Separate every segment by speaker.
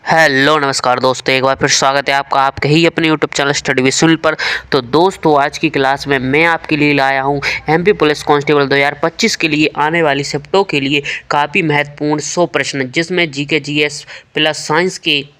Speaker 1: Hello नमस्कार दोस्तों, एक बार फिर स्वागत है आपका आपके ही अपने YouTube channel study with Sunil पर। तो दोस्तों, आज की क्लास में मैं आपके लिए लाया हूं एमपी पुलिस कांस्टेबल 2025 के लिए आने वाली शिफ्टों के लिए काफ़ी महत्वपूर्ण 100 प्रश्न, जिसमें जीके जीएस प्लस साइंस के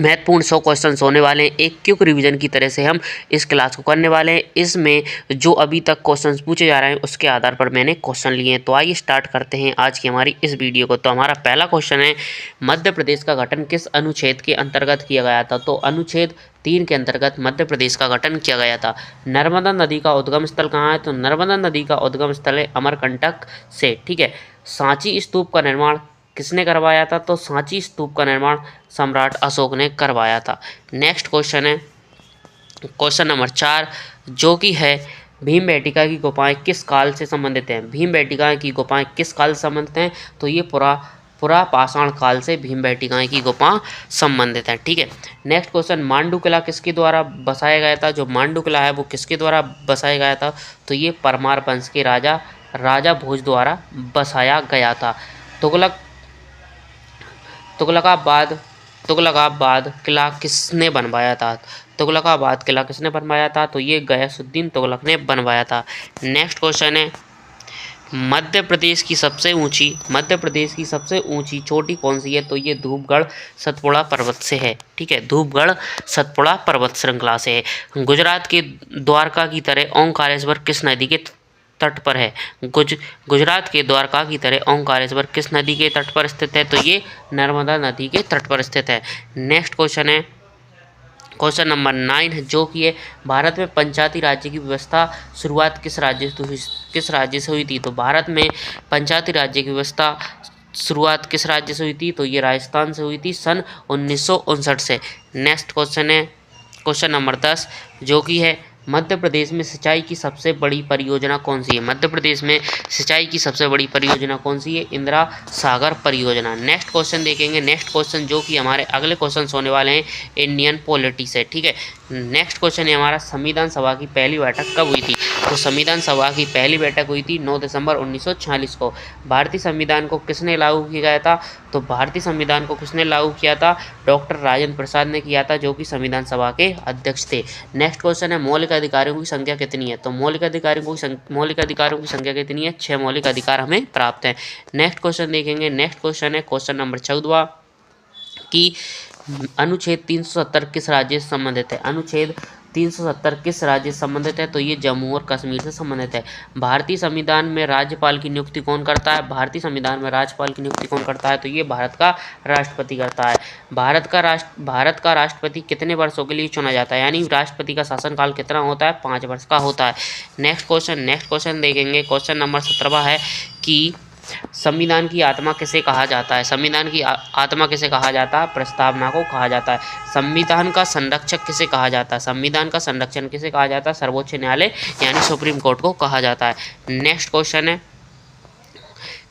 Speaker 1: महत्वपूर्ण 100 क्वेश्चंस होने वाले हैं। एक क्विक रिवीजन की तरह से हम इस क्लास को करने वाले हैं। इसमें जो अभी तक क्वेश्चंस पूछे जा रहे हैं उसके आधार पर मैंने क्वेश्चन लिए हैं। तो आइए स्टार्ट करते हैं आज की हमारी इस वीडियो को। तो हमारा पहला क्वेश्चन है, मध्य प्रदेश का गठन किस अनुच्छेद के अंतर्गत किया गया था? तो अनुच्छेद 3 के अंतर्गत मध्य प्रदेश का गठन किया गया था। नर्मदा नदी का उद्गम स्थल कहाँ है? तो नर्मदा नदी का उद्गम स्थल है अमरकंटक से। ठीक है। सांची स्तूप का निर्माण किसने करवाया था? तो सांची स्तूप का निर्माण सम्राट अशोक ने करवाया था। नेक्स्ट क्वेश्चन है क्वेश्चन नंबर 4, जो कि है भीमबेटका की गुफाएं किस काल से संबंधित हैं? भीमबेटका की गुफाएं किस काल से संबंधित हैं? तो ये पुरा पाषाण काल से भीमबेटका की गुफा संबंधित है। ठीक है। नेक्स्ट क्वेश्चन, मांडू किला किसके द्वारा बसाया गया था? जो मांडू किला है वो किसके द्वारा बसाया गया था? तो ये परमार वंश के राजा भोज द्वारा बसाया गया था। तुगलकाबाद किला किसने बनवाया था? तुगलकाबाद किला किसने बनवाया था? तो ये गयासुद्दीन तुगलक ने बनवाया था। नेक्स्ट क्वेश्चन है, मध्य प्रदेश की सबसे ऊंची चोटी कौन सी है? तो ये धूपगढ़ सतपुड़ा पर्वत से है। ठीक है, धूपगढ़ सतपुड़ा पर्वत श्रृंखला से है। गुजरात के द्वारका की तरह ओंकारेश्वर किस नदी के तट पर है? गुजरात के द्वारका की तरह ओंकारेश्वर किस नदी के तट पर स्थित है? तो ये नर्मदा नदी के तट पर स्थित है। नेक्स्ट क्वेश्चन है क्वेश्चन नंबर 9 है, जो कि है भारत में पंचायती राज्य की व्यवस्था शुरुआत किस राज्य से हुई थी? तो भारत में पंचायती राज्य की व्यवस्था शुरुआत किस राज्य से हुई थी? तो ये राजस्थान से हुई थी सन 1959 से। नेक्स्ट क्वेश्चन है क्वेश्चन नंबर 10, जो कि है मध्य प्रदेश में सिंचाई की सबसे बड़ी परियोजना कौन सी है? मध्य प्रदेश में सिंचाई की सबसे बड़ी परियोजना कौन सी है? इंदिरा सागर परियोजना। नेक्स्ट क्वेश्चन देखेंगे। नेक्स्ट क्वेश्चन जो कि हमारे अगले क्वेश्चन होने वाले हैं इंडियन पॉलिटी से। ठीक है। नेक्स्ट क्वेश्चन है हमारा, संविधान सभा की पहली बैठक कब हुई थी? तो संविधान सभा की पहली बैठक हुई थी 9 दिसंबर 1946 को। भारतीय संविधान को किसने लागू किया गया था? तो भारतीय संविधान को किसने लागू किया था? डॉक्टर राजेंद्र प्रसाद ने किया था, जो कि संविधान सभा के अध्यक्ष थे। नेक्स्ट क्वेश्चन है, मौलिक अधिकारों की संख्या कितनी है? तो मौलिक अधिकारों की संख्या कितनी है? 6 मौलिक अधिकार हमें प्राप्त है। नेक्स्ट क्वेश्चन देखेंगे। नेक्स्ट क्वेश्चन है क्वेश्चन नंबर 14 की अनुच्छेद 370 किस राज्य से संबंधित है? अनुच्छेद 370 किस राज्य से संबंधित है? तो ये जम्मू और कश्मीर से संबंधित है। भारतीय संविधान में राज्यपाल की नियुक्ति कौन करता है? भारतीय संविधान में राज्यपाल की नियुक्ति कौन करता है? तो ये भारत का राष्ट्रपति करता है। भारत का राष्ट्रपति कितने वर्षों के लिए चुना जाता है? यानी राष्ट्रपति का शासनकाल कितना होता है? 5 वर्ष का होता है। नेक्स्ट क्वेश्चन देखेंगे। क्वेश्चन नंबर 17 है कि संविधान की आत्मा किसे कहा जाता है? संविधान की आत्मा किसे कहा जाता है? प्रस्तावना को कहा जाता है। संविधान का संरक्षक किसे कहा जाता है? संविधान का संरक्षण किसे कहा जाता है? सर्वोच्च न्यायालय यानी सुप्रीम कोर्ट को कहा जाता है। नेक्स्ट क्वेश्चन है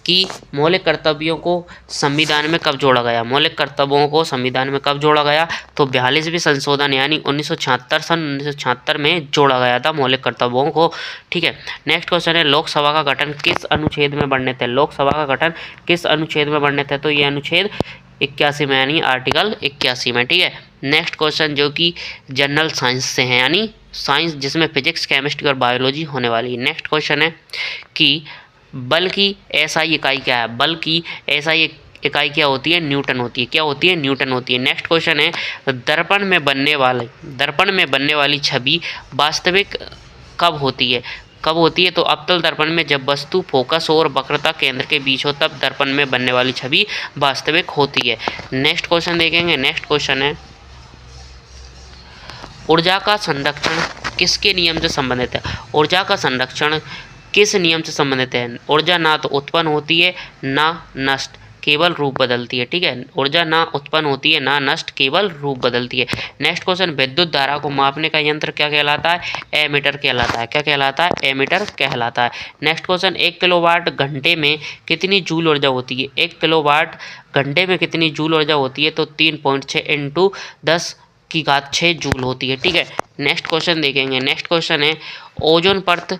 Speaker 1: कि मौलिक कर्तव्यों को संविधान में कब जोड़ा गया? मौलिक कर्तव्यों को संविधान में कब जोड़ा गया? तो 42वें संशोधन यानी 1976 सन 1976 में जोड़ा गया था मौलिक कर्तव्यों को। ठीक है। नेक्स्ट क्वेश्चन है, लोकसभा का गठन किस अनुच्छेद में वर्णित है? लोकसभा का गठन किस अनुच्छेद में वर्णित है? तो ये अनुच्छेद 81 में यानी आर्टिकल 81 में। ठीक है। नेक्स्ट क्वेश्चन जो कि जनरल साइंस से है, यानी साइंस जिसमें फिजिक्स, केमिस्ट्री और बायोलॉजी होने वाली है। नेक्स्ट क्वेश्चन है कि बल की एसआई इकाई क्या है? बल की एसआई इकाई क्या होती है? न्यूटन होती है। क्या होती है? न्यूटन होती है। नेक्स्ट क्वेश्चन है, दर्पण में बनने वाली छवि वास्तविक कब होती है? तो अवतल दर्पण में जब वस्तु फोकस और वक्रता केंद्र के बीच हो तब दर्पण में बनने वाली छवि वास्तविक होती है। नेक्स्ट क्वेश्चन देखेंगे। नेक्स्ट क्वेश्चन है, ऊर्जा का संरक्षण किसके नियम से संबंधित है? ऊर्जा का संरक्षण किस नियम से संबंधित है? ऊर्जा ना तो उत्पन्न होती है ना नष्ट, केवल रूप बदलती है। ठीक है। ऊर्जा ना उत्पन्न होती है ना नष्ट, केवल रूप बदलती है। नेक्स्ट क्वेश्चन, विद्युत धारा को मापने का यंत्र क्या कहलाता है? एमीटर कहलाता है। क्या कहलाता है? एमीटर कहलाता है। नेक्स्ट क्वेश्चन, 1 किलोवाट घंटे में कितनी जूल ऊर्जा होती है? 1 किलोवाट घंटे में कितनी जूल ऊर्जा होती है? तो 3.6 × 10⁶ जूल होती है। ठीक है। नेक्स्ट क्वेश्चन देखेंगे। नेक्स्ट क्वेश्चन है, ओजोन परत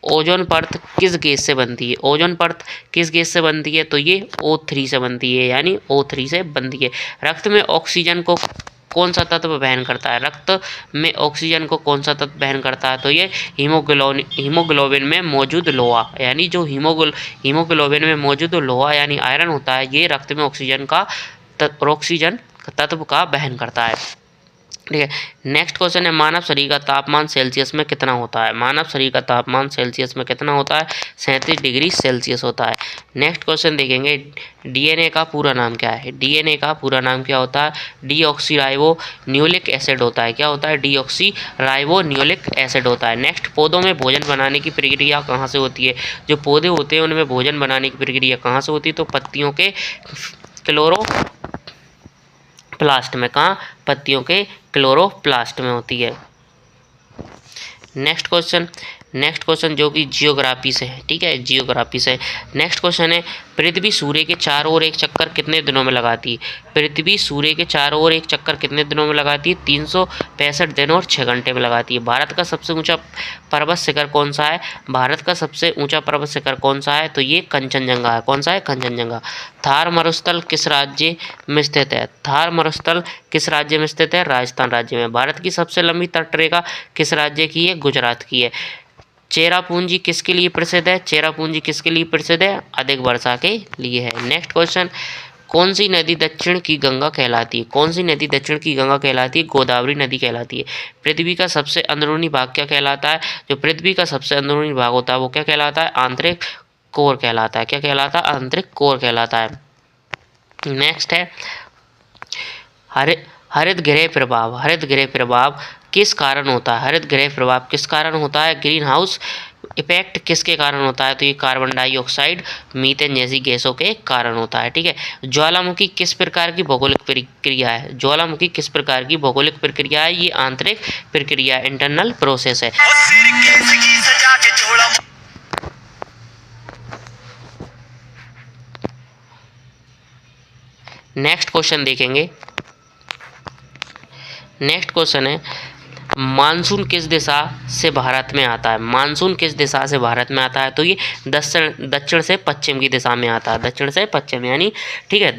Speaker 1: ओजोन परत किस गैस से बनती है? ओजोन परत किस गैस से बनती है? तो ये O3 से बनती है, यानी O3 से बनती है। रक्त में ऑक्सीजन को कौन सा तत्व वहन करता है? रक्त में ऑक्सीजन को कौन सा तत्व वहन करता है? तो ये हीमोग्लोबिन में मौजूद लोहा, यानी जो हीमोग्लोबिन में मौजूद लोहा यानी आयरन होता है, ये रक्त में ऑक्सीजन तत्व का वहन करता है। ठीक है, नेक्स्ट क्वेश्चन है मानव शरीर का तापमान सेल्सियस में कितना होता है? मानव शरीर का तापमान सेल्सियस में कितना होता है? 37 डिग्री सेल्सियस होता है। नेक्स्ट क्वेश्चन देखेंगे, डीएनए का पूरा नाम क्या है? डीएनए का पूरा नाम क्या होता है? डीऑक्सीराइबो न्यूक्लिक एसिड होता है। क्या होता है? डीऑक्सीराइबो न्यूक्लिक एसिड होता है। नेक्स्ट, पौधों में भोजन बनाने की प्रक्रिया कहाँ से होती है? जो पौधे होते हैं उनमें भोजन बनाने की प्रक्रिया कहाँ से होती है? तो पत्तियों के क्लोरोप्लास्ट में। कहाँ? पत्तियों के क्लोरोप्लास्ट में होती है। नेक्स्ट क्वेश्चन जो कि जियोग्राफी से है। ठीक है, जियोग्राफी से। नेक्स्ट क्वेश्चन है, पृथ्वी सूर्य के चारों ओर एक चक्कर कितने दिनों में लगाती है? पृथ्वी सूर्य के चारों ओर एक चक्कर कितने दिनों में लगाती है? 365 दिन और 6 घंटे में लगाती है। भारत का सबसे ऊंचा पर्वत शिखर कौन सा है? भारत का सबसे ऊंचा पर्वत शिखर कौन सा है? तो ये कंचनजंगा है। कौन सा है? कंचनजंगा। थार मरुस्थल किस राज्य में स्थित है? थार मरुस्थल किस राज्य में स्थित है? राजस्थान राज्य में। भारत की सबसे लंबी तटरेखा किस राज्य की है? गुजरात की है। चेरापूंजी किसके लिए प्रसिद्ध है? चेरापूंजी किसके लिए प्रसिद्ध है? अधिक वर्षा के लिए है। नेक्स्ट क्वेश्चन, कौन सी नदी दक्षिण की गंगा कहलाती है? कौन सी नदी दक्षिण की गंगा कहलाती है? गोदावरी नदी कहलाती है। पृथ्वी का सबसे अंदरूनी भाग क्या कहलाता है? जो पृथ्वी का सबसे अंदरूनी भाग होता है वो क्या कहलाता है? आंतरिक कोर कहलाता है। क्या कहलाता है? आंतरिक कोर कहलाता है। नेक्स्ट है, हरित गृह प्रभाव किस कारण होता है? हरित गृह प्रभाव किस कारण होता है? ग्रीन हाउस इफेक्ट किसके कारण होता है? तो ये कार्बन डाइऑक्साइड, मीथेन जैसी गैसों के कारण होता है। ठीक है, ज्वालामुखी किस प्रकार की भौगोलिक प्रक्रिया है? ज्वालामुखी किस प्रकार की भौगोलिक प्रक्रिया है? ये आंतरिक प्रक्रिया, इंटरनल प्रोसेस है। नेक्स्ट क्वेश्चन देखेंगे। नेक्स्ट क्वेश्चन है, मानसून किस दिशा से भारत में आता है? मानसून किस दिशा से भारत में आता है? तो ये दक्षिण से पश्चिम की दिशा में आता है। दक्षिण से पश्चिम, यानी ठीक है,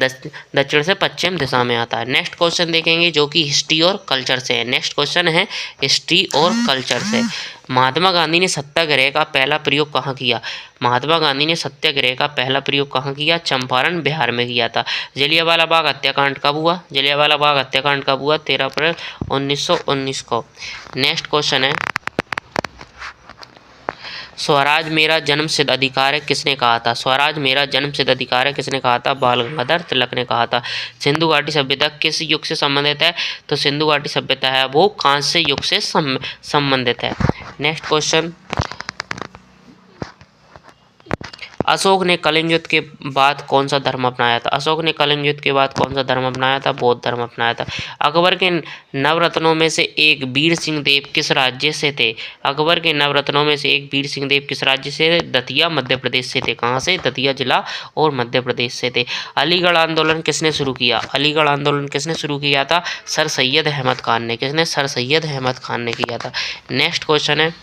Speaker 1: दक्षिण से पश्चिम दिशा में आता है। नेक्स्ट क्वेश्चन देखेंगे जो कि हिस्ट्री और कल्चर से है। नेक्स्ट क्वेश्चन है हिस्ट्री और कल्चर से। महात्मा गांधी ने सत्याग्रह का पहला प्रयोग कहाँ किया? महात्मा गांधी ने सत्याग्रह का पहला प्रयोग कहाँ किया? चंपारण, बिहार में किया था। जलियांवाला बाग हत्याकांड कब हुआ? जलियांवाला बाग हत्याकांड कब हुआ? 13 अप्रैल 1919 को। नेक्स्ट क्वेश्चन है, स्वराज मेरा जन्मसिद्ध अधिकार है किसने कहा था? स्वराज मेरा जन्मसिद्ध अधिकार है किसने कहा था? बाल गंगाधर तिलक ने कहा था। सिंधु घाटी सभ्यता किस युग से संबंधित है? तो सिंधु घाटी सभ्यता है वो कांस्य युग से संबंधित है। नेक्स्ट क्वेश्चन, अशोक ने कलिंग युद्ध के बाद कौन सा धर्म अपनाया था? अशोक ने कलिंग युद्ध के बाद कौन सा धर्म अपनाया था? बौद्ध धर्म अपनाया था। अकबर के नवरत्नों में से एक वीर सिंह देव किस राज्य से थे? अकबर के नवरत्नों में से एक वीर सिंह देव किस राज्य से थे? दतिया, मध्य प्रदेश से थे। कहाँ से? दतिया जिला और मध्य प्रदेश से थे। अलीगढ़ आंदोलन किसने शुरू किया? अलीगढ़ आंदोलन किसने शुरू किया था? सर सैयद अहमद खान ने। किसने? सर सैयद अहमद खान ने किया था। नेक्स्ट क्वेश्चन है,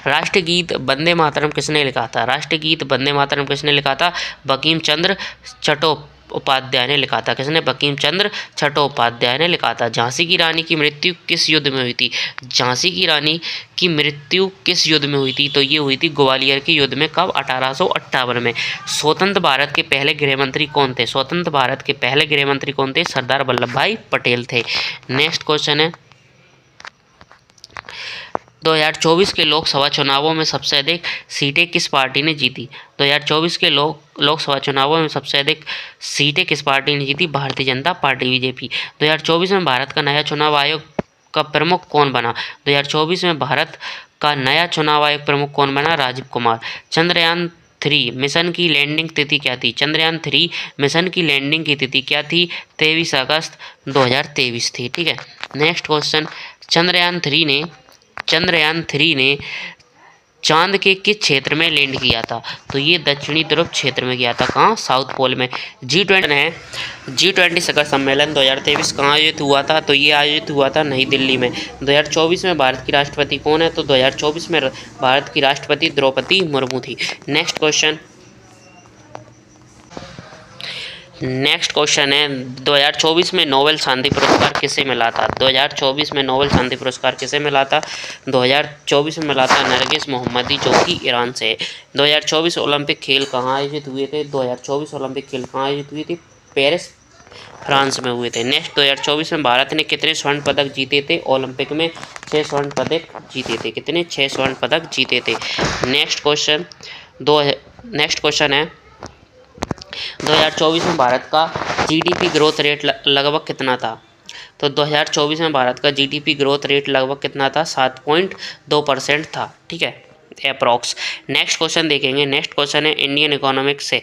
Speaker 1: राष्ट्रगीत वंदे मातरम किसने लिखा था? राष्ट्रगीत वंदे मातरम किसने लिखा था? बंकिम चंद्र चट्टोपाध्याय ने लिखा था। किसने? बंकिम चंद्र चट्टोपाध्याय ने लिखा था। झांसी की रानी की मृत्यु किस युद्ध में हुई थी? झांसी की रानी की मृत्यु किस युद्ध में हुई थी? तो ये हुई थी ग्वालियर के युद्ध में। कब? 1858 में। स्वतंत्र भारत के पहले गृहमंत्री कौन थे? स्वतंत्र भारत के पहले गृहमंत्री कौन थे? सरदार वल्लभ भाई पटेल थे। नेक्स्ट क्वेश्चन है, 2024 के लोकसभा चुनावों में सबसे अधिक सीटें किस पार्टी ने जीती? 2024 के लोकसभा चुनावों में सबसे अधिक सीटें किस पार्टी ने जीती? Bharatiya Janata party, BJP. 2024 में भारत का नया चुनाव आयोग का प्रमुख कौन बना? 2024 में भारत का नया चुनाव आयोग प्रमुख कौन बना? राजीव कुमार। चंद्रयान 3 मिशन की लैंडिंग तिथि क्या थी? चंद्रयान 3 मिशन की लैंडिंग की तिथि क्या थी? 23 अगस्त 2023 थी। ठीक है। नेक्स्ट क्वेश्चन, चंद्रयान 3 ने चांद के किस क्षेत्र में लैंड किया था? तो ये दक्षिणी ध्रुव क्षेत्र में किया था। कहाँ? साउथ पोल में। G20 है, G20 शिखर सम्मेलन 2023 कहाँ आयोजित हुआ था? तो ये आयोजित हुआ था नई दिल्ली में। 2024 में भारत की राष्ट्रपति कौन है? तो 2024 में भारत की राष्ट्रपति द्रौपदी मुर्मू थी। नेक्स्ट क्वेश्चन है 2024 में नोबेल शांति पुरस्कार किसे मिला था? 2024 में नोबेल शांति पुरस्कार किसे मिला था? 2024 में मिला था नरगिस मोहम्मदी, जो कि ईरान से है। 2024 ओलंपिक खेल कहाँ आयोजित हुए थे? 2024 ओलंपिक खेल कहाँ आयोजित हुए थे? पेरिस, फ्रांस में हुए थे। नेक्स्ट 2024 में भारत ने कितने स्वर्ण पदक जीते थे? ओलंपिक में 6 स्वर्ण पदक जीते थे। कितने? 6 स्वर्ण पदक जीते थे। नेक्स्ट क्वेश्चन है 2024 में भारत का जीडीपी ग्रोथ रेट लगभग कितना था? तो 2024 में भारत का जीडीपी ग्रोथ रेट लगभग कितना था? 7.2% था। ठीक है, अप्रॉक्स। नेक्स्ट क्वेश्चन देखेंगे। नेक्स्ट क्वेश्चन है इंडियन इकोनॉमिक्स से।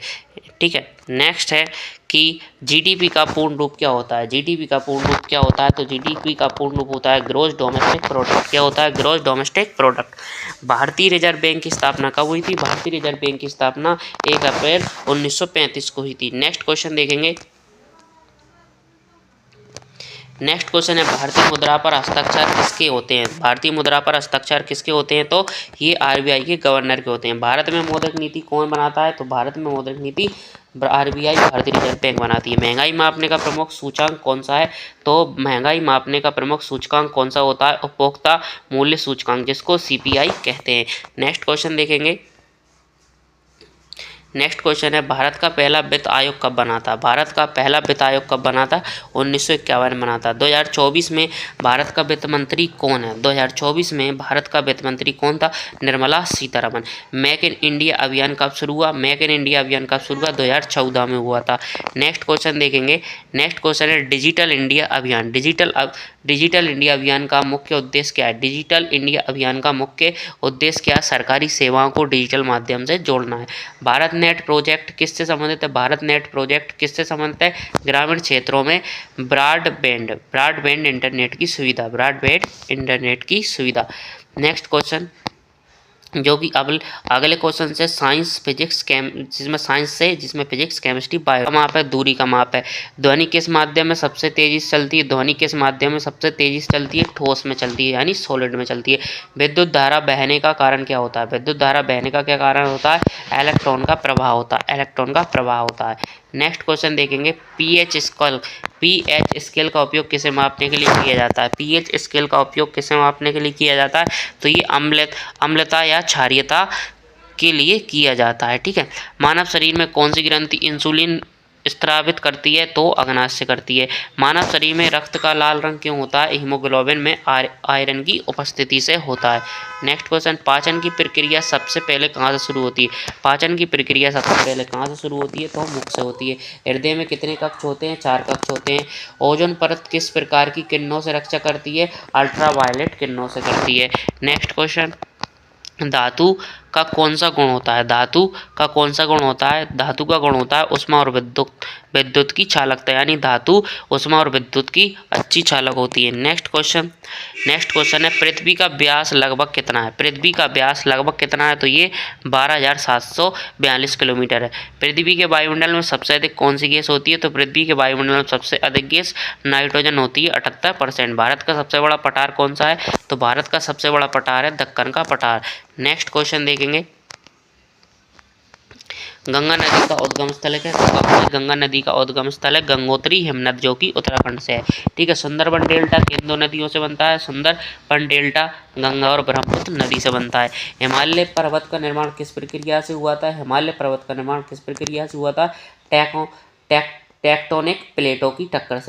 Speaker 1: ठीक है, नेक्स्ट है कि जीडीपी का पूर्ण रूप क्या होता है? जीडीपी का पूर्ण रूप क्या होता है? तो जीडीपी का पूर्ण रूप होता है ग्रॉस डोमेस्टिक प्रोडक्ट। क्या होता है? Gross domestic product. भारतीय रिजर्व बैंक की स्थापना कब हुई थी? भारतीय रिजर्व बैंक की स्थापना 1 अप्रैल 1935 को हुई थी। नेक्स्ट क्वेश्चन देखेंगे। नेक्स्ट क्वेश्चन है भारतीय मुद्रा पर हस्ताक्षर किसके होते हैं? भारतीय मुद्रा पर हस्ताक्षर किसके होते हैं? तो ये आरबीआई के गवर्नर के होते हैं। भारत में मौद्रिक नीति कौन बनाता है? तो भारत में मौद्रिक नीति आरबीआई, भारतीय रिजर्व बैंक बनाती है। महंगाई मापने का प्रमुख सूचकांक कौन सा है? तो महंगाई मापने का प्रमुख सूचकांक कौन सा होता है? उपभोक्ता मूल्य सूचकांक, जिसको सीपीआई कहते हैं। नेक्स्ट क्वेश्चन देखेंगे। नेक्स्ट क्वेश्चन है भारत का पहला वित्त आयोग कब बना था? भारत का पहला वित्त आयोग कब बना था? 1951 में बना था। 2024 में भारत का वित्त मंत्री कौन है? 2024 में भारत का वित्त मंत्री कौन था? Nirmala Sitharaman. Make in India अभियान कब शुरू हुआ? मेक इन इंडिया अभियान कब शुरू हुआ? 2014 में हुआ था। नेक्स्ट क्वेश्चन देखेंगे। नेक्स्ट क्वेश्चन है डिजिटल इंडिया अभियान। डिजिटल इंडिया अभियान का मुख्य उद्देश्य क्या है? डिजिटल इंडिया अभियान का मुख्य उद्देश्य क्या है? सरकारी सेवाओं को डिजिटल माध्यम से जोड़ना है। भारत नेट प्रोजेक्ट किससे संबंधित है? भारत नेट प्रोजेक्ट किससे संबंधित है? ग्रामीण क्षेत्रों में ब्रॉडबैंड इंटरनेट की सुविधा, ब्रॉडबैंड इंटरनेट की सुविधा। नेक्स्ट क्वेश्चन जो कि अगले क्वेश्चन से साइंस फिजिक्स जिसमें फिजिक्स केमिस्ट्री बायो का माप है, दूरी का माप है। ध्वनि किस माध्यम में सबसे तेजी से चलती है? ध्वनि किस माध्यम में सबसे तेजी से चलती है? ठोस में चलती है, यानी सॉलिड में चलती है। विद्युत धारा बहने का कारण क्या होता है? विद्युत धारा बहने का क्या कारण होता है? इलेक्ट्रॉन का प्रवाह होता है, इलेक्ट्रॉन का प्रवाह होता है। नेक्स्ट क्वेश्चन देखेंगे। पीएच स्केल का उपयोग किसे मापने के लिए किया जाता है? पीएच स्केल का उपयोग किसे मापने के लिए किया जाता है? तो ये अम्लता या क्षारीयता के लिए किया जाता है। ठीक है। मानव शरीर में कौन सी ग्रंथि इंसुलिन स्त्रावित करती है? तो अग्नाशय करती है। मानव शरीर में रक्त का लाल रंग क्यों होता है? हीमोग्लोबिन में आयरन की उपस्थिति से होता है। नेक्स्ट क्वेश्चन, पाचन की प्रक्रिया सबसे पहले कहाँ से शुरू होती है? पाचन की प्रक्रिया सबसे पहले कहाँ से शुरू होती है? तो मुख से होती है। हृदय में कितने कक्ष होते हैं? 4 कक्ष होते हैं। ओजोन परत किस प्रकार की किरणों से रक्षा करती है? अल्ट्रावायलेट किरणों से करती है। नेक्स्ट क्वेश्चन, धातु का कौन सा गुण होता है? धातु का कौन सा गुण होता है? धातु का गुण होता है उष्मा और विद्युत की चालकता, यानी धातु उष्मा और विद्युत की अच्छी चालक होती है। नेक्स्ट क्वेश्चन है पृथ्वी का व्यास लगभग कितना है? पृथ्वी का व्यास लगभग कितना है? तो ये 12,742 किलोमीटर है। पृथ्वी के वायुमंडल में सबसे अधिक कौन सी गैस होती है? तो पृथ्वी के वायुमंडल में सबसे अधिक गैस नाइट्रोजन होती है, 78%। भारत का सबसे बड़ा पठार कौन सा है? तो भारत का सबसे बड़ा पठार है दक्कन का पठार। नेक्स्ट क्वेश्चन देखेंगे। गंगा नदी का उद्गम स्थल है? गंगा नदी का उद्गम स्थल है गंगोत्री हिमनद, जो कि उत्तराखंड से है। ठीक है। सुंदरबन डेल्टा किन दो नदियों से बनता है? सुंदरबन डेल्टा गंगा और ब्रह्मपुत्र नदी से बनता है। हिमालय पर्वत का निर्माण किस प्रक्रिया से हुआ था? हिमालय पर्वत का निर्माण किस प्रक्रिया से हुआ था? टेक्टोनिक प्लेटों की टक्कर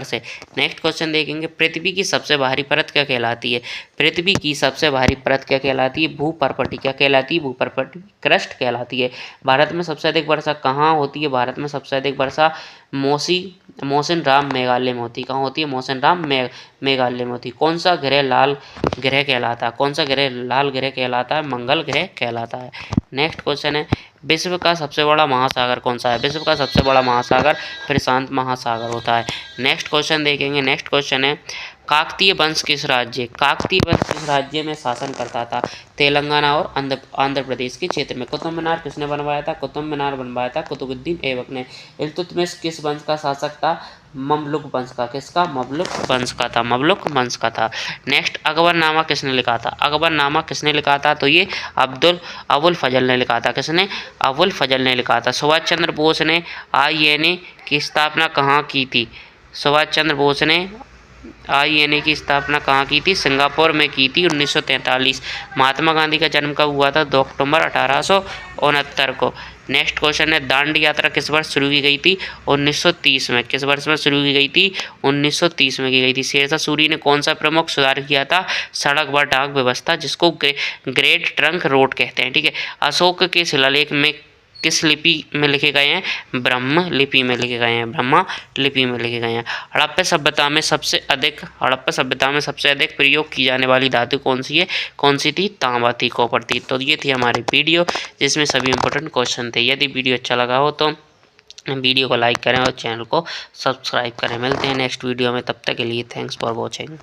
Speaker 1: से। नेक्स्ट क्वेश्चन देखेंगे। पृथ्वी की सबसे भारी परत क्या कहलाती है? पृथ्वी की सबसे भारी परत क्या कहलाती है? भूपर्पटी। क्या कहलाती है? भूपर्पटी क्रस्ट कहलाती है। भारत में सबसे अधिक वर्षा कहाँ होती है? भारत में सबसे अधिक वर्षा मौसिनराम मेघालय में होती है। कहाँ होती है? मौसिनराम मेघालय में होती है। कौन सा ग्रह लाल ग्रह कहलाता है? कौन सा ग्रह लाल ग्रह कहलाता है? मंगल ग्रह कहलाता है। नेक्स्ट क्वेश्चन है विश्व का सबसे बड़ा महासागर कौन सा है? विश्व का सबसे बड़ा महासागर प्रशांत महासागर होता है। नेक्स्ट क्वेश्चन देखेंगे। नेक्स्ट क्वेश्चन है काकतीय वंश किस राज्य में शासन करता था? तेलंगाना और आंध्र प्रदेश के क्षेत्र में। कुतुब मीनार किसने बनवाया था? कुतुब मीनार बनवाया था कुतुबुद्दीन ऐबक ने। इल्तुतमिश किस वंश का शासक था? ममलुक वंश का। किसका? ममलुक वंश का था। ममलुक वंश का था। नेक्स्ट, अकबरनामा किसने लिखा था? अकबरनामा किसने लिखा था? तो ये अबुल फजल ने लिखा था। किसने? अबुल फजल ने लिखा था। सुभाष चंद्र बोस ने INA की स्थापना कहाँ की थी? सुभाष चंद्र बोस ने INA की स्थापना कहाँ की थी? सिंगापुर में की थी 1943। महात्मा गांधी का जन्म कब हुआ था? 2 अक्टूबर 1869 को। नेक्स्ट क्वेश्चन है, दांडी यात्रा किस वर्ष शुरू की गई थी? 1930 में। किस वर्ष में शुरू की गई थी? 1930 में की गई थी। शेरशाह सूरी ने कौन सा प्रमुख सुधार किया था? सड़क व डाक व्यवस्था, जिसको ग्रेट ट्रंक रोड कहते हैं। ठीक है। अशोक के शिलालेख में किस लिपि में लिखे गए हैं? ब्रह्म लिपि में लिखे गए हैं। ब्रह्मा लिपि में लिखे गए हैं। हड़प्पा सभ्यता में सबसे अधिक प्रयोग की जाने वाली धातु कौन सी है? कौन सी थी? तांबा थी, कॉपर थी। तो ये थी हमारी वीडियो जिसमें सभी इंपॉर्टेंट क्वेश्चन थे। यदि वीडियो अच्छा लगा हो तो वीडियो को लाइक करें और चैनल को सब्सक्राइब करें। मिलते हैं नेक्स्ट वीडियो में, तब तक के लिए थैंक्स फॉर वॉचिंग।